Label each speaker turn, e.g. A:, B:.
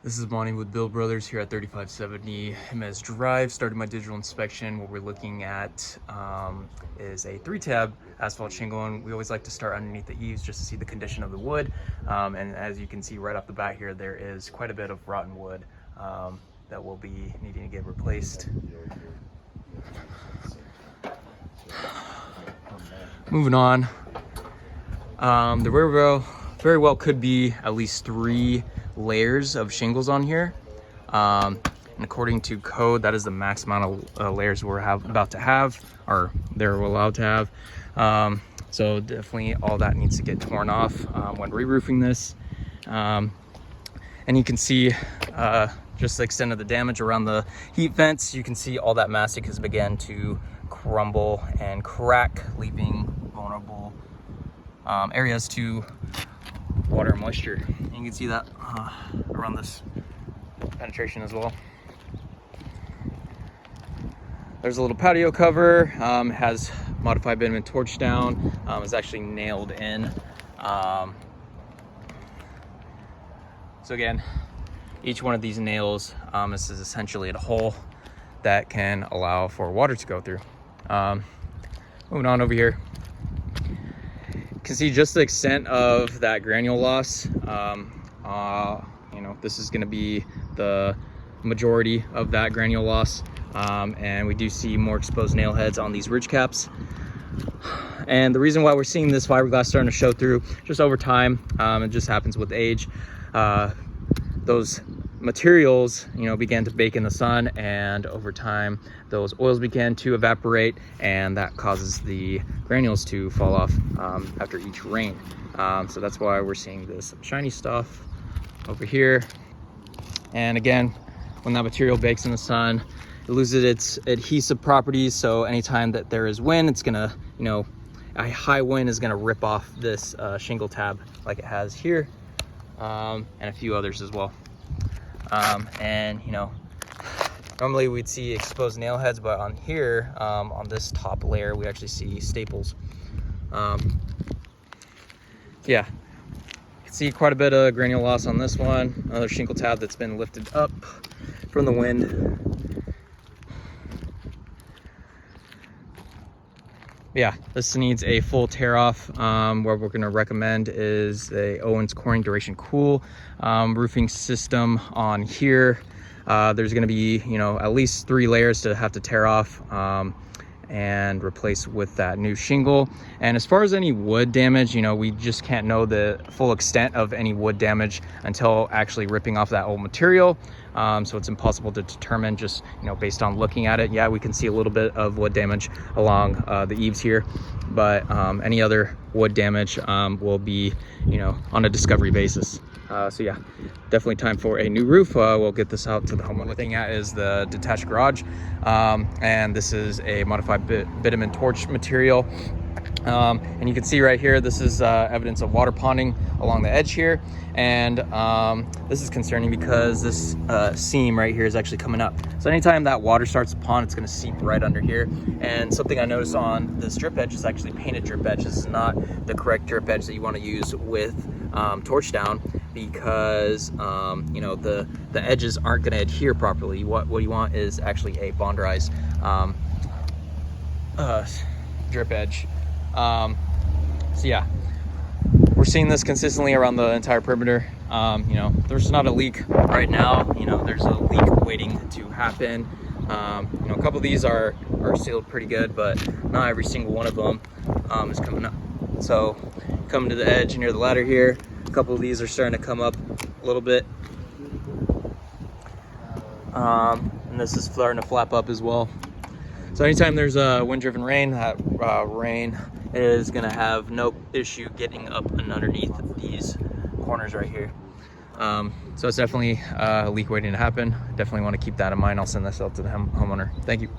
A: This is Monty with Bill Brothers here at 3570 Jemez Drive. Started my digital inspection. What we're looking at is a 3-tab asphalt shingle, and we always like to start underneath the eaves just to see the condition of the wood. And as you can see right off the bat here, there is quite a bit of rotten wood that will be needing to get replaced. Moving on, there very well could be at least 3 layers of shingles on here, and according to code, that is the max amount of layers we're about to have, or they're allowed to have. So definitely all that needs to get torn off when re-roofing this. And you can see just the extent of the damage around the heat vents. You can see all that mastic has begun to crumble and crack, leaving vulnerable areas to water and moisture. You can see that around this penetration as well. There's a little patio cover, has modified bitumen torch down, is actually nailed in. So again, each one of these nails is essentially a hole that can allow for water to go through. Moving on over here, you can see just the extent of that granule loss. This is going to be the majority of that granule loss, and we do see more exposed nail heads on these ridge caps. And the reason why we're seeing this fiberglass starting to show through just over time, it just happens with age. Those materials began to bake in the sun, and over time those oils began to evaporate, and that causes the granules to fall off after each rain. So that's why we're seeing this shiny stuff over here. And again, when that material bakes in the sun, it loses its adhesive properties. So anytime that there is wind, it's gonna, a high wind is gonna rip off this shingle tab like it has here, and a few others as well. Normally we'd see exposed nail heads, but on here, on this top layer, we actually see staples. Yeah, you can see quite a bit of granule loss on this one. Another shingle tab that's been lifted up from the wind. Yeah, this needs a full tear off. What we're going to recommend is a Owens Coring Duration Cool roofing system on here. There's going to be at least 3 layers to have to tear off and replace with that new shingle. And as far as any wood damage, we just can't know the full extent of any wood damage until actually ripping off that old material. So it's impossible to determine just based on looking at it. Yeah, we can see a little bit of wood damage along the eaves here, but any other wood damage will be on a discovery basis. So yeah, definitely time for a new roof. We'll get this out to the homeowner. What we're looking at is the detached garage, and this is a modified bitumen torch material. And you can see right here, this is evidence of water ponding along the edge here. And this is concerning because this seam right here is actually coming up. So anytime that water starts to pond, it's going to seep right under here. And something I noticed on this drip edge is actually painted drip edge. This is not the correct drip edge that you want to use with torch down, because the edges aren't going to adhere properly. What you want is actually a bonderized drip edge. So yeah, we're seeing this consistently around the entire perimeter. There's not a leak right now. There's a leak waiting to happen. A couple of these are sealed pretty good, but not every single one of them is coming up. So coming to the edge near the ladder here, a couple of these are starting to come up a little bit. And this is starting to flap up as well. So anytime there's a wind-driven rain, that rain is going to have no issue getting up and underneath these corners right here. So it's definitely a leak waiting to happen. Definitely want to keep that in mind. I'll send this out to the homeowner. Thank you.